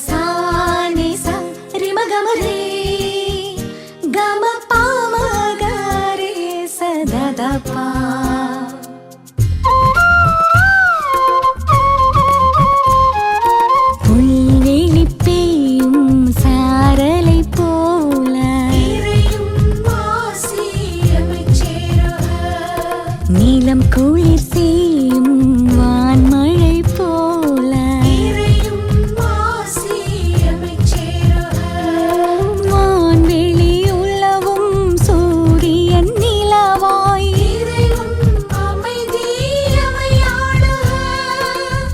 சானி சா ரிமகமரே கம பாமகரே சததபா. புல்வெளி பெய்யும் சாரலை போல நீலம் குளிர் செய்யும் வான்மழை போல வான்வெளி உலவும் சூரியன் நிலவாய்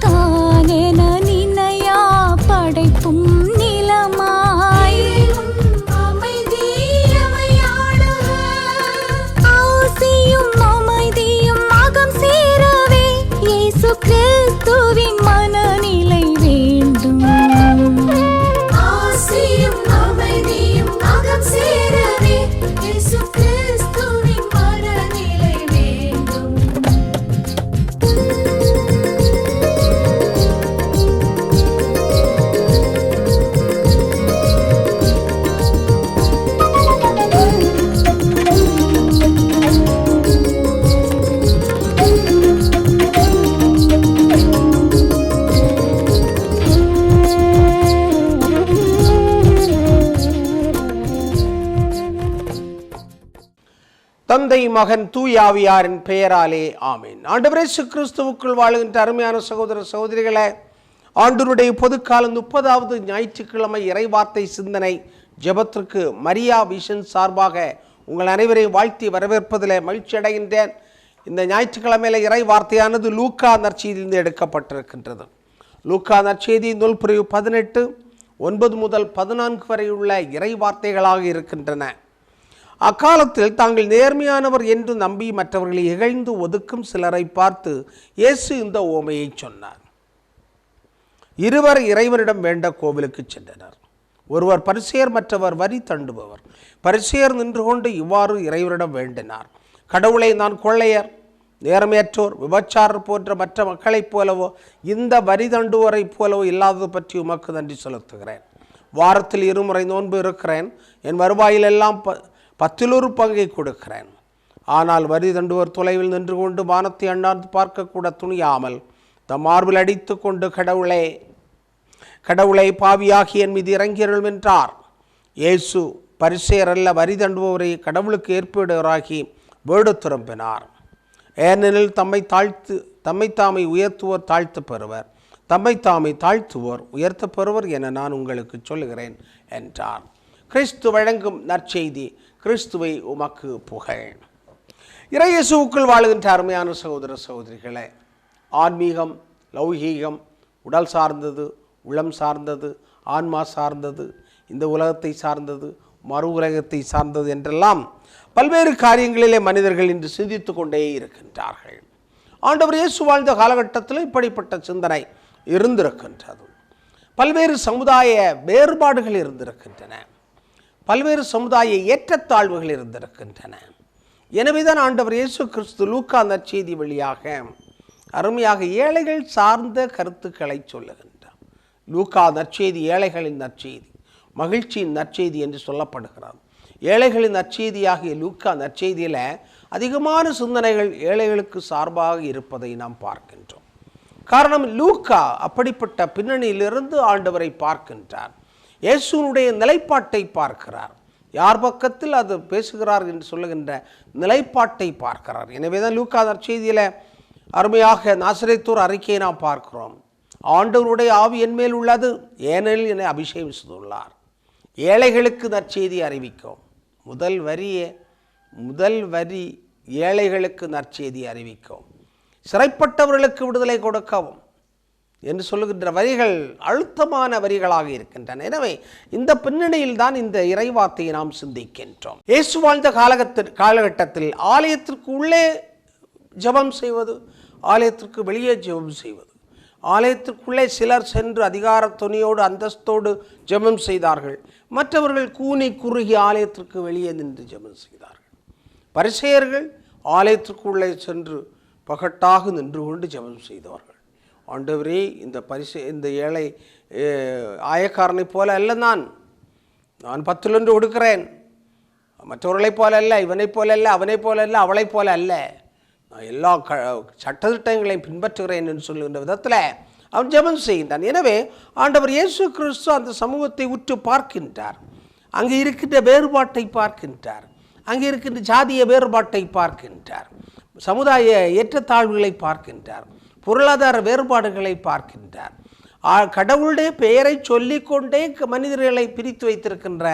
தானென நினையா படைப்பும் நிலமாய் ஆசியும் அமைதியும் அகம் சேரவே இயேசு கிறிஸ்துவின் மனநிலை வேண்டும். ஆசியும் அமைதியும் அகம் சேரவே இயேசு கிறிஸ்துவின் மனநிலை வேண்டும். தந்தை மகன் தூயாவியாரின் பெயராலே ஆமீன். ஆண்டவரே இயேசு கிறிஸ்துவுக்குள் வாழுகின்ற அருமையான சகோதர சகோதரிகளே, ஆண்டவருடைய பொதுக்காலம் 30வது ஞாயிற்றுக்கிழமை இறைவார்த்தை சிந்தனை ஜெபத்திற்கு மரியா விஷன் சார்பாக உங்கள் அனைவரையும் வாழ்த்தி வரவேற்பதில் மகிழ்ச்சி அடைகின்றேன். இந்த ஞாயிற்றுக்கிழமையில இறை வார்த்தையானது லூக்கா நற்செய்தியிலிருந்து எடுக்கப்பட்டிருக்கின்றது. லூக்கா நற்செய்தி நூல் பிரிவு 18 9 முதல் 14 வரை உள்ள இறை வார்த்தைகளாக இருக்கின்றன. அக்காலத்தில் தாங்கள் நேர்மையானவர் என்று நம்பி மற்றவர்களை இகழ்ந்து ஒதுக்கும் சிலரை பார்த்து இயேசு இந்த உவமையை சொன்னார். இருவர் இறைவனிடம் வேண்ட கோவிலுக்கு சென்றனர். ஒருவர் பரிசேயர், மற்றவர் வரி தண்டுபவர். பரிசேயர் நின்று கொண்டு இவ்வாறு இறைவனிடம் வேண்டினார்: கடவுளை, நான் கொள்ளையர், நேர்மையற்றோர், விபச்சாரர் போன்ற மற்ற மக்களைப் போலவோ இந்த வரி தண்டுவோரைப் போலவோ இல்லாதது பற்றி உமக்கு நன்றி செலுத்துகிறேன். வாரத்தில் 2 முறை நோன்பு இருக்கிறேன். என் வருவாயிலெல்லாம் 10 பங்கை கொடுக்கிறேன். ஆனால் வரி தண்டுவர் தொலைவில் நின்று கொண்டு வானத்தை அண்ணாந்து பார்க்கக்கூட துணியாமல் தம் மார்பில் அடித்து கொண்டு கடவுளை பாவியாகி என் மீது இறங்கியருளும் என்றார். இயேசு பரிசேயர் அல்ல, வரி தண்டுபவரை கடவுளுக்கு ஏற்புடையவராகி வீடு திரும்பினார். ஏனெனில் தம்மை தாமை உயர்த்துவோர் தாழ்த்து பெறுவர், தம்மை தாமை தாழ்த்துவோர் உயர்த்த பெறுவர் என நான் உங்களுக்கு சொல்லுகிறேன் என்றார். கிறிஸ்து வழங்கும் நற்செய்தி. கிறிஸ்துவை உமக்கு புகழ். இறை இயேசுவுக்குள் வாழுகின்ற அருமையான சகோதர சகோதரிகளே, ஆன்மீகம், லௌகீகம், உடல் சார்ந்தது, உளம் சார்ந்தது, ஆன்மா சார்ந்தது, இந்த உலகத்தை சார்ந்தது, மறு உலகத்தை சார்ந்தது என்றெல்லாம் பல்வேறு காரியங்களிலே மனிதர்கள் இன்று சிந்தித்து கொண்டே இருக்கின்றார்கள். ஆண்டவர் இயேசு வாழ்ந்த காலகட்டத்தில் இப்படிப்பட்ட சிந்தனை இருந்திருக்கின்றது. பல்வேறு சமுதாய வேறுபாடுகள் இருந்திருக்கின்றன. பல்வேறு சமுதாய ஏற்றத்தாழ்வுகள் இருந்திருக்கின்றன. எனவேதான் ஆண்டவர் இயேசு கிறிஸ்து லூக்கா நற்செய்தி வழியாக அருமையாக ஏழைகள் சார்ந்த கருத்துக்களை சொல்லுகின்றார். லூக்கா நற்செய்தி ஏழைகளின் நற்செய்தி, மகிழ்ச்சியின் நற்செய்தி என்று சொல்லப்படுகிறார். ஏழைகளின் நற்செய்தியாகிய லூக்கா நற்செய்தியில் அதிகமான சிந்தனைகள் ஏழைகளுக்கு சார்பாக இருப்பதை நாம் பார்க்கின்றோம். காரணம், லூக்கா அப்படிப்பட்ட பின்னணியிலிருந்து ஆண்டவரை பார்க்கின்றார். இயேசுனுடைய நிலைப்பாட்டை பார்க்கிறார். யார் பக்கத்தில் அது பேசுகிறார் என்று சொல்லுகின்ற நிலைப்பாட்டை பார்க்கிறார். எனவே தான் லூக்கா நற்செய்தியில் அருமையாக நாசரேத்தூர் அறிக்கையை நாம் பார்க்கிறோம். ஆண்டவருடைய ஆவி என் மேல் உள்ளது, ஏனெனில் என்னை அபிஷேகம் செய்துள்ளார், ஏழைகளுக்கு நற்செய்தி அறிவிக்கும். முதல் வரி ஏழைகளுக்கு நற்செய்தி அறிவிக்கும், சிறைப்பட்டவர்களுக்கு விடுதலை கொடுக்கவும் என்று சொல்லுகின்ற வரிகள் அழுத்தமான வரிகளாக இருக்கின்றன. எனவே இந்த பின்னணியில் தான் இந்த இறைவார்த்தையை நாம் சிந்திக்கின்றோம். இயேசு வாழ்ந்த காலகட்டத்தில் ஆலயத்திற்கு உள்ளே ஜெபம் செய்வது, ஆலயத்திற்கு வெளியே ஜெபம் செய்வது, ஆலயத்திற்குள்ளே சிலர் சென்று அதிகார துணியோடு அந்தஸ்தோடு ஜெபம் செய்தார்கள். மற்றவர்கள் கூனி குறுகி ஆலயத்திற்கு வெளியே நின்று ஜெபம் செய்தார்கள். பரிசேயர்கள் ஆலயத்திற்குள்ளே சென்று பகட்டாக நின்று கொண்டு ஜெபம் செய்தவர்கள். ஆண்டவரே இந்த ஏழை ஆயக்காரனைப் போல அல்ல, நான் 10 கொடுக்கிறேன், மற்றவர்களைப் போல அல்ல, இவனைப் போல அல்ல, அவனைப் போல அல்ல, அவளைப் போல அல்ல, நான் எல்லா சட்டத்திட்டங்களையும் பின்பற்றுகிறேன் என்று சொல்லுகின்ற விதத்தில் அவன் ஜெபம் செய்கின்றான். எனவே ஆண்டவர் இயேசு கிறிஸ்து அந்த சமூகத்தை உற்று பார்க்கின்றார். அங்கே இருக்கின்ற வேறுபாட்டை பார்க்கின்றார், அங்கே இருக்கின்ற ஜாதிய வேறுபாட்டை பார்க்கின்றார், சமுதாய ஏற்றத்தாழ்வுகளை பார்க்கின்றார், பொருளாதார வேறுபாடுகளை பார்க்கின்றார், கடவுளுடைய பெயரை சொல்லிக்கொண்டே மனிதர்களை பிரித்து வைத்திருக்கின்ற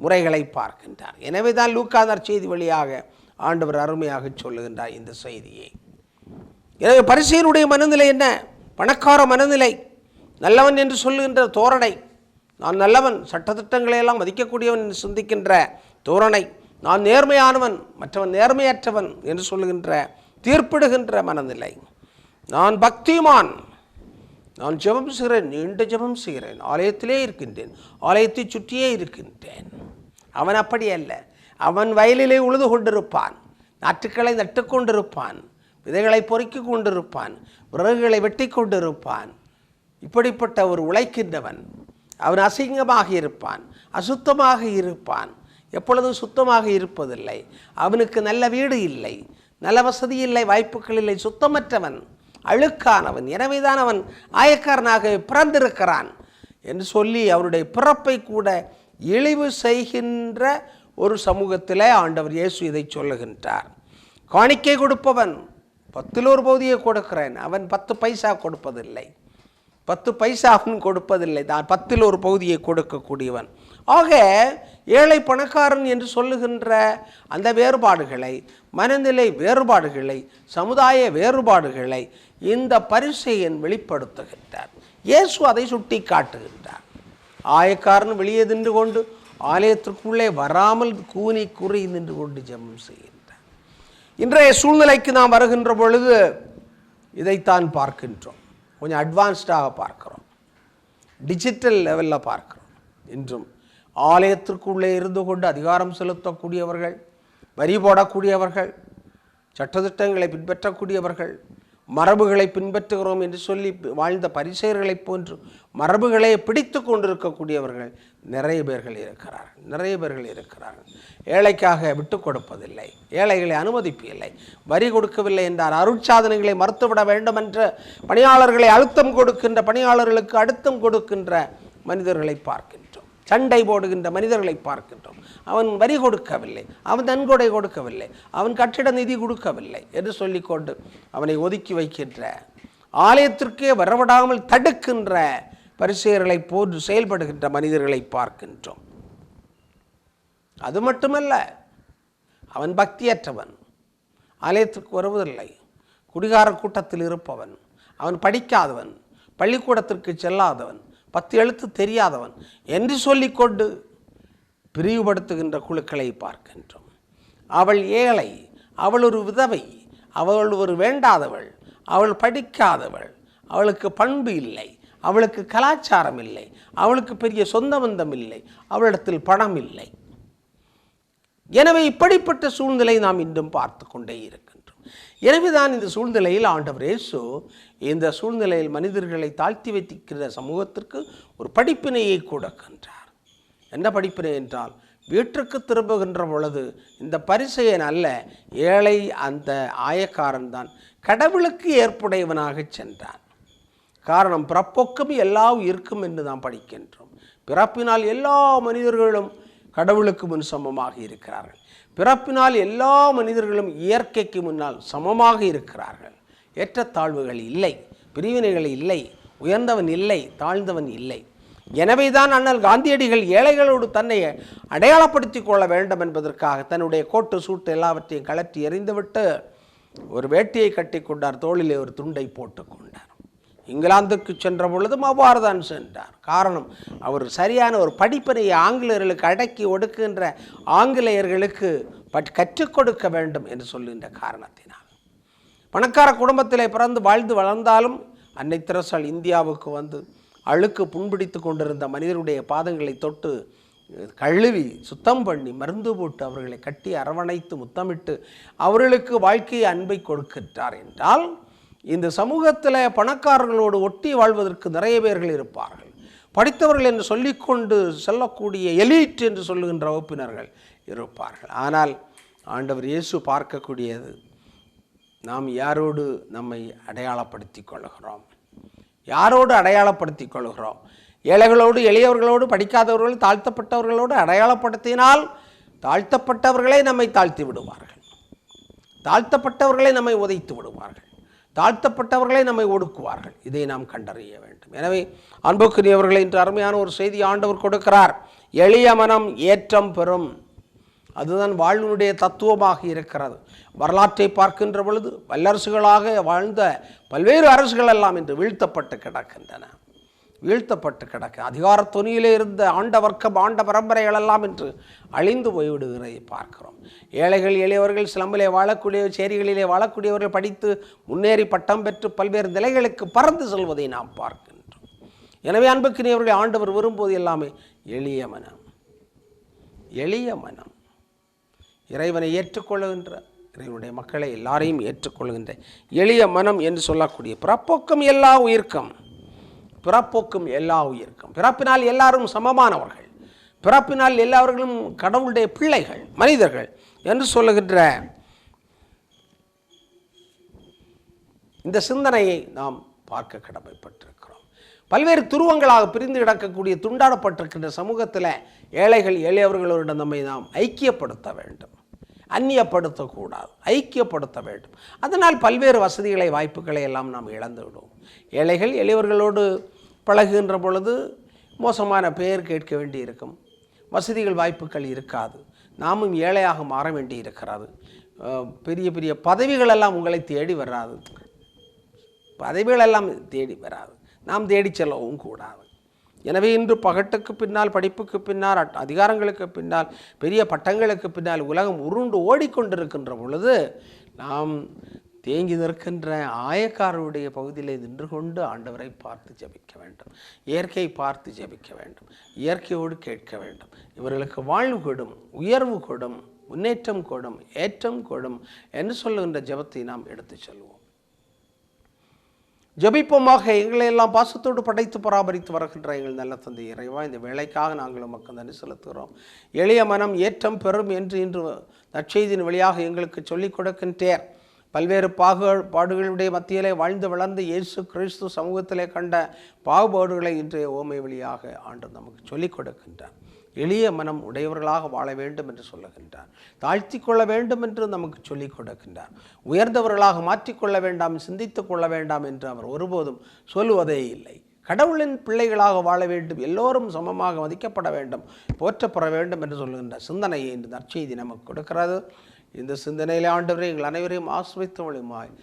முறைகளை பார்க்கின்றார். எனவே தான் லூக்காதார் செய்தி வழியாக ஆண்டவர் அருமையாக சொல்லுகின்றார் இந்த செய்தியை. எனவே பரிசேயனுடைய மனநிலை என்ன? பணக்கார மனநிலை, நல்லவன் என்று சொல்லுகின்ற தோரணை, நான் நல்லவன், சட்டத்திட்டங்களை எல்லாம் மதிக்கக்கூடியவன் என்று சிந்திக்கின்ற தோரணை, நான் நேர்மையானவன், மற்றவன் நேர்மையற்றவன் என்று சொல்லுகின்ற தீர்ப்பிடுகின்ற மனநிலை, நான் பக்திமான், நான் ஜெபம் செய்கிறேன், நீண்ட ஜெபம் செய்கிறேன், ஆலயத்திலே இருக்கின்றேன், ஆலயத்தை சுற்றியே இருக்கின்றேன். அவன் அப்படி அல்ல. அவன் வயலிலே உழுது கொண்டிருப்பான், நாற்றுக்களை நட்டு கொண்டிருப்பான், விதைகளை பொறுக்கி கொண்டிருப்பான், விறகுகளை வெட்டி கொண்டிருப்பான். இப்படிப்பட்ட ஒரு உழைக்கின்றவன் அவன் அசிங்கமாக இருப்பான், அசுத்தமாக இருப்பான், எப்பொழுதும் சுத்தமாக இருப்பதில்லை. அவனுக்கு நல்ல வீடு இல்லை, நல்ல வசதி இல்லை, வாய்ப்புகள் இல்லை, சுத்தமற்றவன், அழுக்கானவன். எனவே தான் அவன் ஆயக்காரனாக பிறந்திருக்கிறான் என்று சொல்லி அவருடைய பிறப்பை கூட இழிவு செய்கின்ற ஒரு சமூகத்தில் ஆண்டவர் இயேசு இதை சொல்லுகின்றார். காணிக்கை கொடுப்பவன் 10 பகுதியை கொடுக்கிறேன், அவன் 10 பைசா கொடுப்பதில்லை, 10 பைசா அவன் கொடுப்பதில்லை, தான் 10 பகுதியை கொடுக்கக்கூடியவன். ஆக ஏழை பணக்காரன் என்று சொல்லுகின்ற அந்த வேறுபாடுகளை, மனநிலை வேறுபாடுகளை, சமுதாய வேறுபாடுகளை இந்த பரிசேயன் வெளிப்படுத்துகின்றார். இயேசு அதை சுட்டி காட்டுகின்றார். ஆயக்காரன் வெளியே நின்று கொண்டு ஆலயத்திற்குள்ளே வராமல் கூனி குறி நின்று கொண்டு ஜெபம் செய்கின்றார். இன்றைய சூழ்நிலைக்கு நாம் வருகின்ற பொழுது இதைத்தான் பார்க்கின்றோம். கொஞ்சம் அட்வான்ஸ்டாக பார்க்கிறோம், டிஜிட்டல் லெவலில் பார்க்கிறோம். இன்றும் ஆலயத்திற்குள்ளே இருந்து கொண்டு அதிகாரம் செலுத்தக்கூடியவர்கள், வரி போடக்கூடியவர்கள், சட்டத்திட்டங்களை பின்பற்றக்கூடியவர்கள், மரபுகளை பின்பற்றுகிறோம் என்று சொல்லி வாழ்ந்த பரிசேயர்களைப் போன்று மரபுகளை பிடித்து கொண்டிருக்கக்கூடியவர்கள் நிறைய பேர்கள் இருக்கிறார்கள். ஏழைக்காக விட்டு கொடுப்பதில்லை, ஏழைகளை அனுமதிப்பதில்லை, வரி கொடுக்கவில்லை என்றார் அருட்சாதனைகளை மறுத்துவிட வேண்டும் என்ற பணியாளர்களை அழுத்தம் கொடுக்கின்ற, பணியாளர்களுக்கு அழுத்தம் கொடுக்கின்ற மனிதர்களை பார்க்கின்றோம். சண்டை போடுகின்ற மனிதர்களை பார்க்கின்றோம். அவன் வரி கொடுக்கவில்லை, அவன் நன்கொடை கொடுக்கவில்லை, அவன் கட்டிட நிதி கொடுக்கவில்லை என்று சொல்லிக்கொண்டு அவனை ஒதுக்கி வைக்கின்ற, ஆலயத்திற்கே வரவிடாமல் தடுக்கின்ற பரிசேயர்களை போன்று செயல்படுகின்ற மனிதர்களை பார்க்கின்றோம். அது மட்டுமல்ல, அவன் பக்தியற்றவன், ஆலயத்திற்கு வருவதில்லை, குடிகார கூட்டத்தில் இருப்பவன், அவன் படிக்காதவன், பள்ளிக்கூடத்திற்கு செல்லாதவன், 10 எழுத்து தெரியாதவன் என்று சொல்லிக்கொண்டு பிரிவுபடுத்துகின்ற குழுக்களை பார்க்கின்றோம். அவள் ஏழை, அவள் ஒரு விதவை, அவள் ஒரு வேண்டாதவள், அவள் படிக்காதவள், அவளுக்கு பண்பு இல்லை, அவளுக்கு கலாச்சாரம் இல்லை, அவளுக்கு பெரிய சொந்த பந்தம் இல்லை, அவளிடத்தில் பணம் இல்லை. எனவே இப்படிப்பட்ட சூழ்நிலை நாம் இன்றும் பார்த்து கொண்டே இருக்கின்றோம். எனவே தான் இந்த சூழ்நிலையில் ஆண்டவர் இயேசு இந்த சூழ்நிலையில் மனிதர்களை தாழ்த்தி வைத்திருக்கிற சமூகத்திற்கு ஒரு படிப்பினையை கொடுக்கின்றார். என்ன படிப்பினை என்றால், வீட்டிற்கு திரும்புகின்ற பொழுது இந்த பரிசேயன் அல்ல, ஏழை அந்த ஆயக்காரன் தான் கடவுளுக்கு ஏற்புடையவனாக சென்றான். காரணம், பிறப்பொக்கும் எல்லாம் இருக்கும் என்று நாம் படிக்கின்றோம். பிறப்பினால் எல்லா மனிதர்களும் கடவுளுக்கு முன் சமமாக இருக்கிறார்கள். பிறப்பினால் எல்லா மனிதர்களும் இயற்கைக்கு முன்னால் சமமாக இருக்கிறார்கள். ஏற்றத்தாழ்வுகள் இல்லை, பிரிவினைகள் இல்லை, உயர்ந்தவன் இல்லை, தாழ்ந்தவன் இல்லை. எனவே தான் அண்ணல் காந்தியடிகள் ஏழைகளோடு தன்னை அடையாளப்படுத்தி கொள்ள வேண்டும் என்பதற்காக தன்னுடைய கோட்டு சூட்டு எல்லாவற்றையும் கழற்றி எறிந்துவிட்டு ஒரு வேட்டியை கட்டி கொண்டார், தோளிலே ஒரு துண்டை போட்டு கொண்டார். இங்கிலாந்துக்கு சென்ற பொழுதும் அவ்வாறு தான் சென்றார். காரணம், அவர் சரியான ஒரு படிப்பினையை ஆங்கிலேயர்களுக்கு அடக்கி ஒடுக்குகின்ற ஆங்கிலேயர்களுக்கு கற்றுக் கொடுக்க வேண்டும் என்று சொல்லுகின்ற காரணத்தினால். பணக்கார குடும்பத்திலே பிறந்து வாழ்ந்து வளர்ந்தாலும் அன்னை தெரசாள் இந்தியாவுக்கு வந்து அழுக்கு புண்பிடித்து கொண்டிருந்த மனிதருடைய பாதங்களை தொட்டு கழுவி சுத்தம் பண்ணி மருந்து போட்டு அவர்களை கட்டி அரவணைத்து முத்தமிட்டு அவர்களுக்கு வாழ்க்கையை அன்பை கொடுக்கின்றார் என்றால் இந்த சமூகத்தில் பணக்காரர்களோடு ஒட்டி வாழ்வதற்கு நிறைய பேர்கள் இருப்பார்கள். படித்தவர்கள் என்று சொல்லிக்கொண்டு செல்லக்கூடிய எலீட் என்று சொல்லுகின்ற வகுப்பினர்கள் இருப்பார்கள். ஆனால் ஆண்டவர் இயேசு பார்க்கக்கூடியது நாம் யாரோடு நம்மை அடையாளப்படுத்தி கொள்கிறோம், யாரோடு அடையாளப்படுத்தி கொள்கிறோம். ஏழைகளோடு, எளியவர்களோடு, படிக்காதவர்கள், தாழ்த்தப்பட்டவர்களோடு அடையாளப்படுத்தினால் தாழ்த்தப்பட்டவர்களே நம்மை தாழ்த்தி விடுவார்கள், தாழ்த்தப்பட்டவர்களே நம்மை உதைத்து விடுவார்கள், தாழ்த்தப்பட்டவர்களே நம்மை ஒடுக்குவார்கள். இதை நாம் கண்டறிய வேண்டும். எனவே அன்புக்குரியவர்களை, இன்று அருமையான ஒரு செய்தி ஆண்டவர் கொடுக்கிறார். எளிய மனம் ஏற்றம் பெறும். அதுதான் வாழ்வினுடைய தத்துவமாக இருக்கிறது. வரலாற்றை பார்க்கின்ற பொழுது வல்லரசுகளாக வாழ்ந்த பல்வேறு அரசுகள் எல்லாம் இன்று வீழ்த்தப்பட்டு கிடக்கின்றன, வீழ்த்தப்பட்டு கிடக்க. அதிகார துணியிலே இருந்த ஆண்ட வர்க்கம், ஆண்ட பரம்பரைகள் எல்லாம் இன்று அழிந்து போய்விடுகிறதை பார்க்கிறோம். ஏழைகள், எளியவர்கள், சிலம்பிலே வாழக்கூடிய, சேரிகளிலே வாழக்கூடியவர்கள் படித்து முன்னேறி பட்டம் பெற்று பல்வேறு நிலைகளுக்கு பறந்து செல்வதை நாம் பார்க்கின்றோம். எனவே அன்புக்குரியவர்களை, ஆண்டவர் விரும்புவது எல்லாமே எளிய மனம், எளிய மனம். இறைவனை ஏற்றுக்கொள்ளுகின்ற, இறைவனுடைய மக்களை எல்லாரையும் ஏற்றுக்கொள்கின்ற எளிய மனம் என்று சொல்லக்கூடிய பிறப்போக்கும் எல்லா உயிர்க்கும், பிறப்போக்கும் எல்லா உயிர்க்கும். பிறப்பினால் எல்லாரும் சமமானவர்கள், பிறப்பினால் எல்லாவர்களும் கடவுளுடைய பிள்ளைகள், மனிதர்கள் என்று சொல்லுகின்ற இந்த சிந்தனையை நாம் பார்க்க கடமைப்பட்டிருக்கிறோம். பல்வேறு துருவங்களாக பிரிந்து கிடக்கக்கூடிய, துண்டாடப்பட்டிருக்கின்ற சமூகத்தில் ஏழைகள், எளியவர்களோடு நம்மை நாம் ஐக்கியப்படுத்த வேண்டும், அந்நியப்படுத்தக்கூடாது, ஐக்கியப்படுத்த வேண்டும். அதனால் பல்வேறு வசதிகளை, வாய்ப்புகளை எல்லாம் நாம் இழந்து விடுவோம். ஏழைகள், எளியவர்களோடு பழகுகின்ற பொழுது மோசமான பெயர் கேட்க வேண்டி இருக்கும், வசதிகள், வாய்ப்புகள் இருக்காது, நாமும் ஏழையாக மாற வேண்டி இருக்கிறது. பெரிய பெரிய பதவிகள் எல்லாம் உங்களை தேடி வராது, பதவிகள் எல்லாம் தேடி வராது, நாம் தேடி செல்லவும் கூடாது. எனவே இன்று பகட்டுக்கு பின்னால், படிப்புக்கு பின்னால், அதிகாரங்களுக்கு பின்னால், பெரிய பட்டங்களுக்கு பின்னால் உலகம் உருண்டு ஓடிக்கொண்டிருக்கின்ற பொழுது நாம் தேங்கி நிற்கின்ற ஆயக்காரருடைய பகுதியில் நின்று கொண்டு ஆண்டவரை பார்த்து ஜெபிக்க வேண்டும், இயற்கை பார்த்து ஜெபிக்க வேண்டும், இயற்கையோடு கேட்க வேண்டும். இவர்களுக்கு வாழ்வு கொடும், உயர்வு கொடும், முன்னேற்றம் கொடும், ஏற்றம் கொடும் என்று சொல்லுகின்ற ஜெபத்தை நாம் எடுத்து செல்வோம். ஜெபிப்போமாக. எங்களை எல்லாம் பாசத்தோடு படைத்து பராமரித்து வருகின்ற எங்கள் நல்ல தந்தை இறைவா, இந்த வேலைக்காக நாங்கள் உமக்கு நன்றி செலுத்துகிறோம். எளிய மனம் ஏற்றம் பெறும் என்று இன்று நற்செய்தியின் வழியாக எங்களுக்கு சொல்லிக் கொடுக்கின்றேர். பல்வேறு பாடுகளுடைய மத்தியிலே வாழ்ந்து வளர்ந்து இயேசு கிறிஸ்து சமூகத்திலே கண்ட பாகுபாடுகளை இன்றைய ஓமை வழியாக ஆண்டு நமக்கு சொல்லிக் கொடுக்கின்றார். எளிய மனம் உடையவர்களாக வாழ வேண்டும் என்று சொல்லுகின்றார். தாழ்த்தி கொள்ள வேண்டும் என்று நமக்கு சொல்லிக் கொடுக்கின்றார். உயர்ந்தவர்களாக மாற்றிக்கொள்ள வேண்டாம், சிந்தித்து கொள்ள வேண்டாம் என்று அவர் ஒருபோதும் சொல்லுவதே இல்லை. கடவுளின் பிள்ளைகளாக வாழ வேண்டும், எல்லோரும் சமமாக மதிக்கப்பட வேண்டும், போற்றப்பட வேண்டும் என்று சொல்லுகின்ற சிந்தனையை இந்த நற்செய்தி நமக்கு கொடுக்கிறது. இந்த சிந்தனையில் ஆண்டவரை எங்கள் அனைவரையும் ஆசிர்வதித்து வழியுமாய்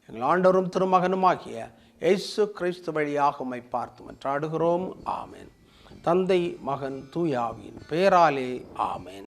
எங்கள் ஆண்டவரும் திருமகனுமாகிய இயேசு கிறிஸ்து வழியாக உம்மை பார்த்து மன்றாடுகிறோம். ஆமென். தந்தை, மகன், தூய ஆவியின் பெயராலே ஆமென்.